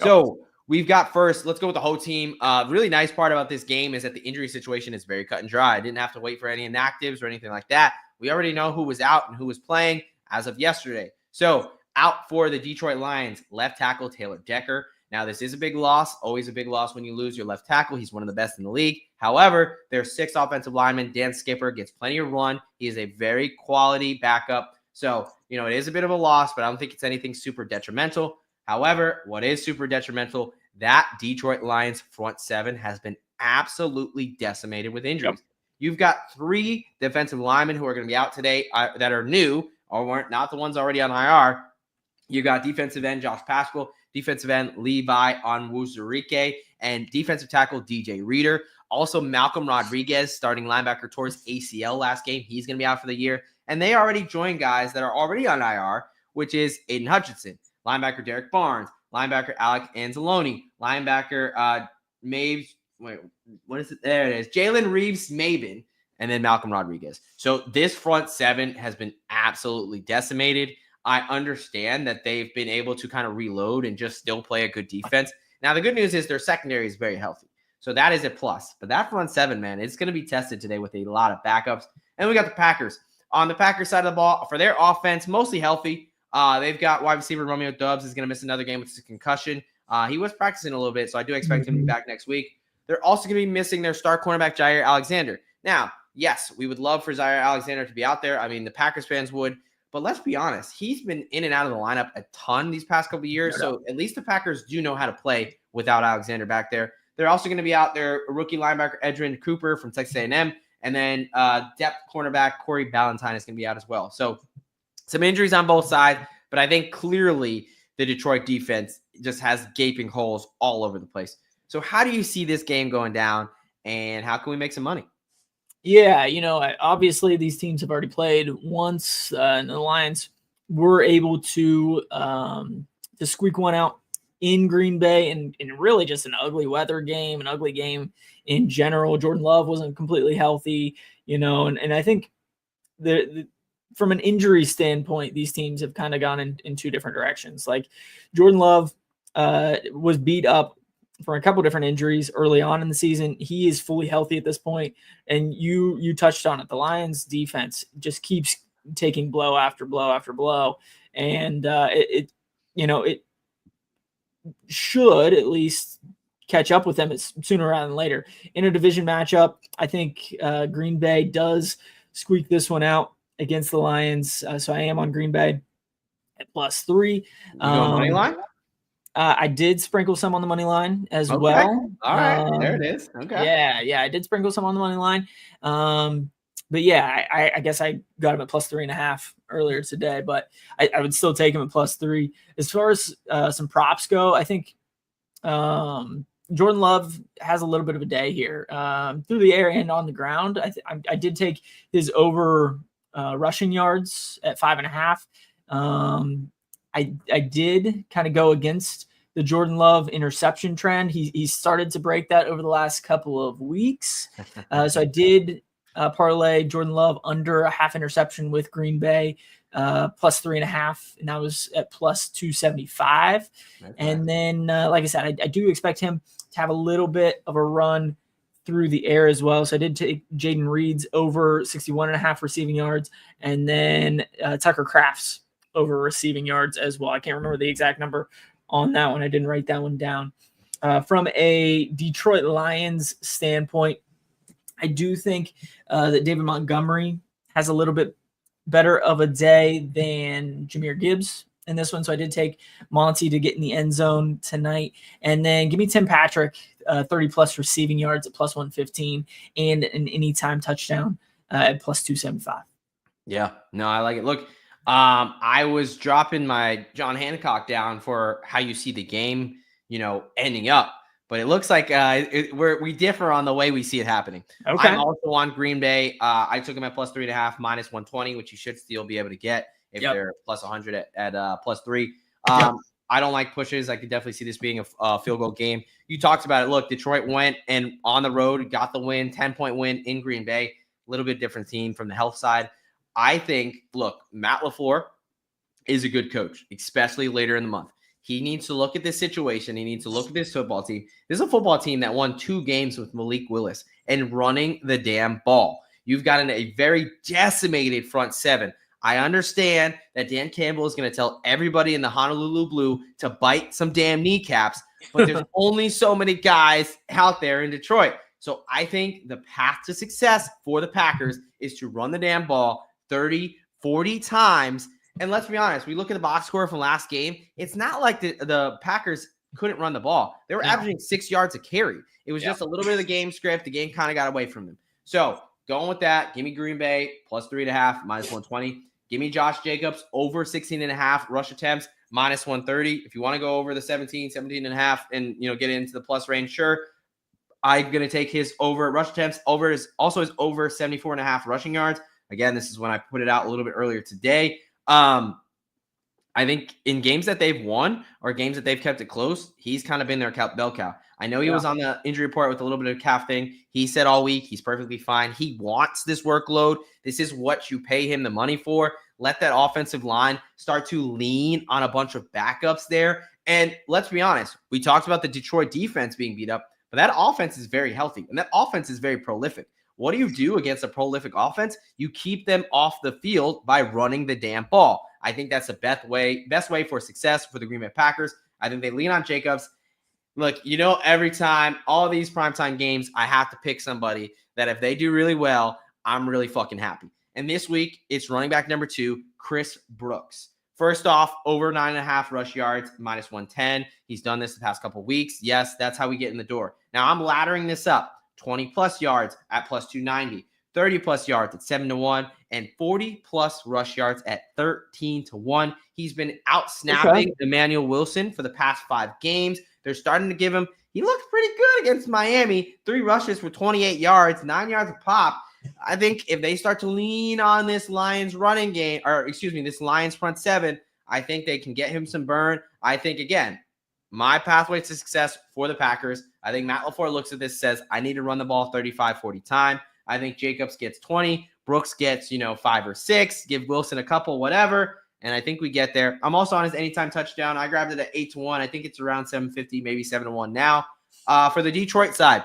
So we've got first, let's go with the whole team. Really nice part about this game is that the injury situation is very cut and dry. I didn't have to wait for any inactives or anything like that. We already know who was out and who was playing as of yesterday. So out for the Detroit Lions, left tackle Taylor Decker. Now, this is a big loss, always a big loss when you lose your left tackle. He's one of the best in the league. However, there's 6 offensive linemen. Dan Skipper gets plenty of run. He is a very quality backup. So, it is a bit of a loss, but I don't think it's anything super detrimental. However, what is super detrimental, that Detroit Lions front 7 has been absolutely decimated with injuries. You've got 3 defensive linemen who are going to be out today that are new or weren't not the ones already on IR. You got defensive end Josh Pascal, defensive end Levi Onwuzurike, and defensive tackle DJ Reader. Also, Malcolm Rodriguez, starting linebacker, tore his ACL last game. He's going to be out for the year. And they already joined guys that are already on IR, which is Aiden Hutchinson, linebacker Derek Barnes, linebacker Alec Anzalone, linebacker There it is. Jalen Reeves-Maybin, and then Malcolm Rodriguez. So this front 7 has been absolutely decimated. I understand that they've been able to kind of reload and just still play a good defense. Now, the good news is their secondary is very healthy. So that is a plus. But that front 7, man, it's going to be tested today with a lot of backups. And we got the Packers. On the Packers side of the ball, for their offense, mostly healthy. They've got wide receiver Romeo Doubs is going to miss another game with a concussion. He was practicing a little bit, so I do expect him to be back next week. They're also going to be missing their star cornerback, Jair Alexander. Now, yes, we would love for Jair Alexander to be out there. I mean, the Packers fans would. But let's be honest, he's been in and out of the lineup a ton these past couple of years. So at least the Packers do know how to play without Alexander back there. They're also going to be out there, rookie linebacker Edrin Cooper from Texas A&M. And then depth cornerback Corey Ballantyne is going to be out as well. So some injuries on both sides. But I think clearly the Detroit defense just has gaping holes all over the place. So how do you see this game going down, and how can we make some money? Yeah, obviously these teams have already played once, and the Lions were able to squeak one out in Green Bay, and really just an ugly weather game, an ugly game in general. Jordan Love wasn't completely healthy, and I think from an injury standpoint, these teams have kind of gone in 2 different directions. Like Jordan Love was beat up for a couple different injuries early on in the season. He is fully healthy at this point. And you touched on it. The Lions defense just keeps taking blow after blow after blow. And it should at least catch up with them sooner rather than later. In a division matchup, I think Green Bay does squeak this one out against the Lions. So I am on Green Bay at +3. You going money line? I did sprinkle some on the money line as well. All right, there it is. Okay. Yeah, I did sprinkle some on the money line. But yeah, I guess I got him at +3.5 earlier today, but I would still take him at +3. As far as some props go, I think Jordan Love has a little bit of a day here through the air and on the ground. I did take his over rushing yards at 5.5. I did kind of go against the Jordan Love interception trend. He started to break that over the last couple of weeks. So I did parlay Jordan Love under a half interception with Green Bay +3.5, and that was at +275. Okay. And then, like I said, I do expect him to have a little bit of a run through the air as well. So I did take Jaden Reed's over 61.5 receiving yards, and then Tucker Kraft's over receiving yards as well. I can't remember the exact number on that one. I didn't write that one down. From a Detroit Lions standpoint, I do think that David Montgomery has a little bit better of a day than Jahmyr Gibbs in this one. So I did take Monty to get in the end zone tonight. And then give me Tim Patrick, 30-plus receiving yards at +115 and an anytime touchdown at +275. Yeah, no, I like it. Look, I was dropping my John Hancock down for how you see the game, ending up. But it looks like we differ on the way we see it happening. Okay. I'm also on Green Bay. I took them at +3.5, -120, which you should still be able to get if they're +100 at +3. I don't like pushes. I could definitely see this being a field goal game. You talked about it. Look, Detroit went and on the road got the win, 10-point win in Green Bay. a little bit different team from the health side. I think, look, Matt LaFleur is a good coach, especially later in the month. He needs to look at this situation. He needs to look at this football team. This is a football team that won 2 games with Malik Willis and running the damn ball. You've got a very decimated front 7. I understand that Dan Campbell is going to tell everybody in the Honolulu Blue to bite some damn kneecaps, but there's only so many guys out there in Detroit. So I think the path to success for the Packers is to run the damn ball 30, 40 times. And let's be honest, we look at the box score from last game. It's not like the Packers couldn't run the ball. They were averaging 6 yards a carry. It was just a little bit of the game script. The game kind of got away from them. So going with that, give me Green Bay plus 3.5, minus 120. Give me Josh Jacobs over 16.5 rush attempts, minus 130. If you want to go over the 17.5 and get into the plus range, sure. I'm going to take his over rush attempts. Over is also his over 74.5 rushing yards. Again, this is when I put it out a little bit earlier today. I think in games that they've won or games that they've kept it close, he's kind of been their bell cow. I know he was on the injury report with a little bit of calf thing. He said all week he's perfectly fine. He wants this workload. This is what you pay him the money for. Let that offensive line start to lean on a bunch of backups there. And let's be honest, we talked about the Detroit defense being beat up, but that offense is very healthy, and that offense is very prolific. What do you do against a prolific offense? You keep them off the field by running the damn ball. I think that's the best way for success for the Green Bay Packers. I think they lean on Jacobs. Look, every time, all these primetime games, I have to pick somebody that if they do really well, I'm really fucking happy. And this week, it's running back number 2, Chris Brooks. First off, over 9.5 rush yards, minus 110. He's done this the past couple weeks. Yes, that's how we get in the door. Now, I'm laddering this up. 20-plus yards at plus 290, 30-plus yards at 7-1, and 40-plus rush yards at 13-1. He's been out-snapping Emmanuel Wilson for the past 5 games. They're starting to give him – he looked pretty good against Miami. 3 rushes for 28 yards, 9 yards a pop. I think if they start to lean on this Lions running game – this Lions front 7, I think they can get him some burn. I think, again, my pathway to success for the Packers, I think Matt LaFleur looks at this, says, I need to run the ball 35, 40 times. I think Jacobs gets 20. Brooks gets, 5 or 6. Give Wilson a couple, whatever. And I think we get there. I'm also on his anytime touchdown. I grabbed it at 8-1. I think it's around 750, maybe 7-1 now. For the Detroit side,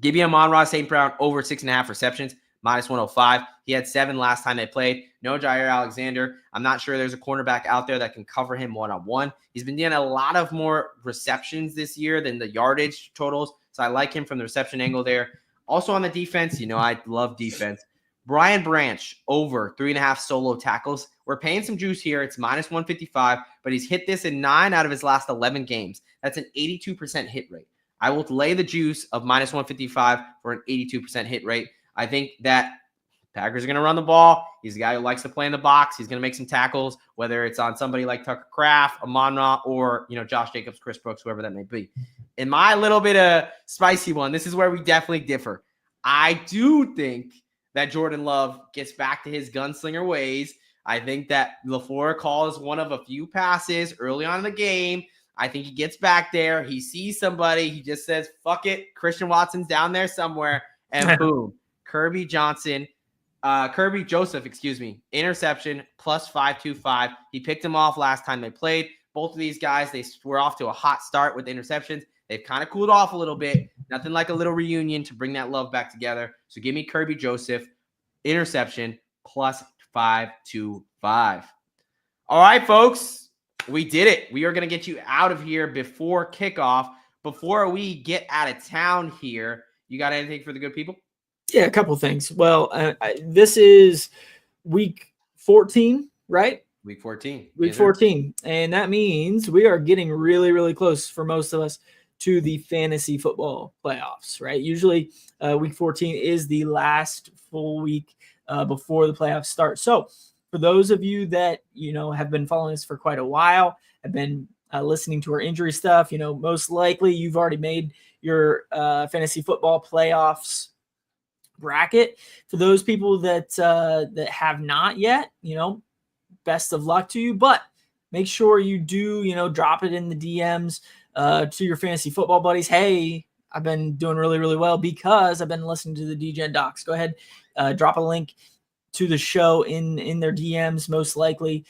give me Amon-Ra St. Brown over 6.5 receptions, minus 105. He had 7 last time they played. No Jair Alexander. I'm not sure there's a cornerback out there that can cover him one-on-one. He's been getting a lot of more receptions this year than the yardage totals, so I like him from the reception angle there. Also on the defense, I love defense. Brian Branch over 3.5 solo tackles. We're paying some juice here. It's minus 155, but he's hit this in 9 out of his last 11 games. That's an 82% hit rate. I will lay the juice of minus 155 for an 82% hit rate. I think that Packers are going to run the ball. He's a guy who likes to play in the box. He's going to make some tackles, whether it's on somebody like Tucker Kraft, Amon-Ra, or, Josh Jacobs, Chris Brooks, whoever that may be. In my little bit of spicy one, this is where we definitely differ. I do think that Jordan Love gets back to his gunslinger ways. I think that LaFleur calls one of a few passes early on in the game. I think he gets back there. He sees somebody. He just says, fuck it. Christian Watson's down there somewhere. And boom, Kirby Joseph, interception, plus 525. He picked him off last time they played. Both of these guys, they were off to a hot start with interceptions. They've kind of cooled off a little bit. Nothing like a little reunion to bring that love back together. So give me Kirby Joseph, interception, plus 525. All right, folks, we did it. We are going to get you out of here before kickoff. Before we get out of town here, you got anything for the good people? Yeah, a couple things. Well, this is week 14, right? Week 14. Week 14. And that means we are getting really, really close for most of us to the fantasy football playoffs, right? Usually week 14 is the last full week before the playoffs start. So for those of you that, have been following us for quite a while, have been listening to our injury stuff, most likely you've already made your fantasy football playoffs bracket. For those people that have not yet, best of luck to you, but make sure you do, drop it in the DMs to your fantasy football buddies. Hey, I've been doing really, really well because I've been listening to the Degen Docs. Go ahead drop a link to the show in their DMs, most likely.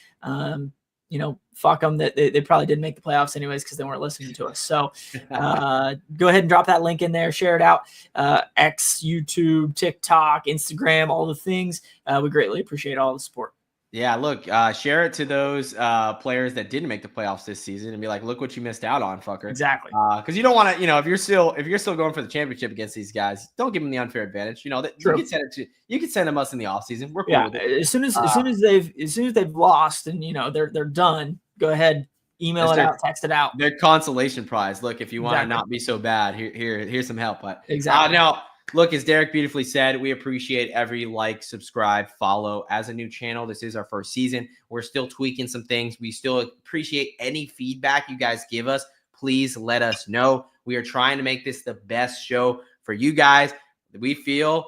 Fuck them, that they probably didn't make the playoffs anyways because they weren't listening to us. So go ahead and drop that link in there, share it out. X, YouTube, TikTok, Instagram, all the things. We greatly appreciate all the support. Yeah, look, share it to those players that didn't make the playoffs this season and be like, look what you missed out on, fucker. Exactly. Because you don't want to, if you're still going for the championship against these guys, don't give them the unfair advantage. You can send them us in the offseason. We're cool with it. As soon as they've lost and they're done, go ahead, email it out, text it out. Their consolation prize. Look, if you want to not be so bad, here's some help. But exactly. Now, look, as Derek beautifully said, we appreciate every like, subscribe, follow. As a new channel, this is our first season. We're still tweaking some things. We still appreciate any feedback you guys give us. Please let us know. We are trying to make this the best show for you guys. We feel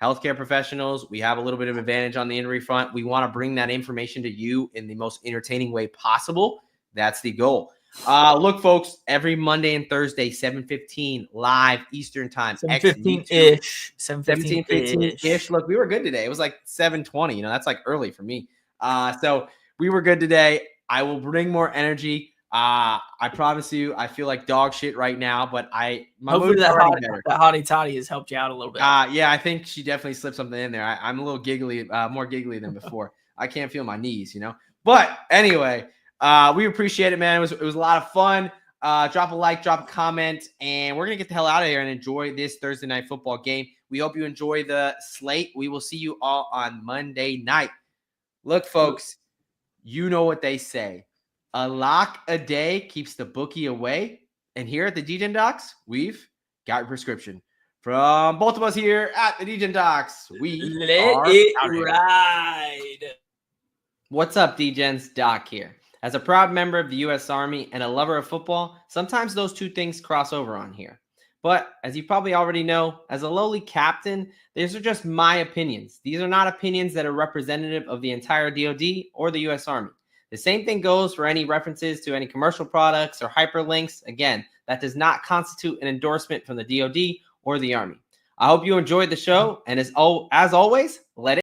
healthcare professionals, we have a little bit of advantage on the injury front. We want to bring that information to you in the most entertaining way possible. That's the goal. Look, folks, every Monday and Thursday, 7:15 live Eastern time. 7:15-ish. 7:15-ish. Look, we were good today. It was like 7:20. That's like early for me. So we were good today. I will bring more energy. I promise you, I feel like dog shit right now, but my hopefully that hottie toddy has helped you out a little bit. Yeah, I think she definitely slipped something in there. I'm a little giggly, more giggly than before. I can't feel my knees, But anyway, we appreciate it, man. It was a lot of fun. Drop a like, drop a comment, and we're gonna get the hell out of here and enjoy this Thursday night football game. We hope you enjoy the slate. We will see you all on Monday night. Look, folks, you know what they say. A lock a day keeps the bookie away. And here at the Degen Docs, we've got your prescription. From both of us here at the Degen Docs, we let it ride. What's up, Degens? Doc here. As a proud member of the U.S. Army and a lover of football, sometimes those two things cross over on here. But as you probably already know, as a lowly captain, these are just my opinions. These are not opinions that are representative of the entire DoD or the U.S. Army. The same thing goes for any references to any commercial products or hyperlinks. Again, that does not constitute an endorsement from the DoD or the Army. I hope you enjoyed the show, and as always, let it